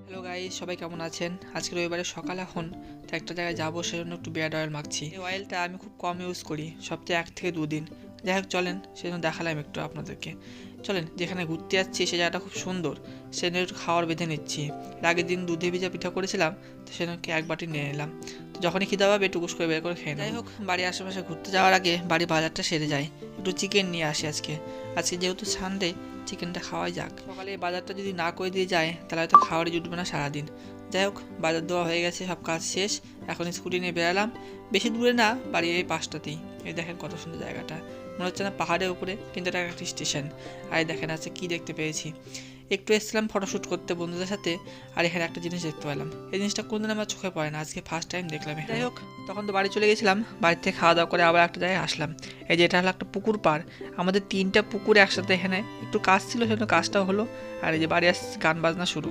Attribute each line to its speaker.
Speaker 1: Hello guys, সবাই কেমন আছেন? আজকে রবিবারে সকাল এখন তো একটা জায়গায় যাবো, সেজন্য একটু বিয়ার্ড অয়েল মাখছি। এই অয়েলটা আমি খুব কম ইউজ করি, সপ্তাহে 1 থেকে 2 দিন। যাই হোক চলেন, সেজন্য দেখালাম একটু আপনাদেরকে। চলেন, যেখানে ঘুরতে যাচ্ছি সে জায়গাটা খুব সুন্দর, সেজন্য একটু খাওয়ার বেঁধে নিচ্ছি। এর আগের দিন দুধে ভিজা পিঠা করেছিলাম, তো সেজন্য 1 বাটি নিয়ে নিলাম। তো যখনই খিদে পাবে একটু করে বের করে খেয়ে নেব। যাই হোক, বাড়ির আশেপাশে ঘুরতে যাওয়ার আগে বাড়ির বাজারটা সেরে যায়। একটু চিকেন নিয়ে আসি আজকে। আজকে যেহেতু সানডে, চিকেনটা খাওয়াই যাক। সকালে এই বাজারটা যদি না করে দিয়ে যায় তাহলে হয়তো খাওয়ারই জুটবে না সারাদিন। যাই হোক, বাজার দেওয়া হয়ে গেছে, সব কাজ শেষ। এখন স্কুটি নিয়ে বেরালাম। বেশি দূরে না, বাড়ির এই পাশটাতেই। এই দেখেন কত সুন্দর জায়গাটা, মনে হচ্ছে না পাহাড়ের উপরে, কিন্তু এটা একটা স্টেশন। আর এই দেখেন আছে কি দেখতে পেয়েছি। একটু এসেছিলাম ফটোশ্যুট করতে বন্ধুদের সাথে, আর এখানে একটা জিনিস দেখতে পেলাম। এই জিনিসটা কোনদিন আমার চোখে পড়ে না, আজকে ফার্স্ট টাইম দেখলাম। যাই হোক, তখন তো বাড়ি চলে গেছিলাম। বাড়ি থেকে খাওয়া দাওয়া করে আবার একটা জায়গায় আসলাম। এই যে এটা হলো একটা পুকুর পাড়। আমাদের 3টা পুকুর একসাথে, এখানে একটু কাজ ছিল, সেজন্য কাজটাও হলো। আর এই যে বাড়ি আসছে, গান বাজনা শুরু।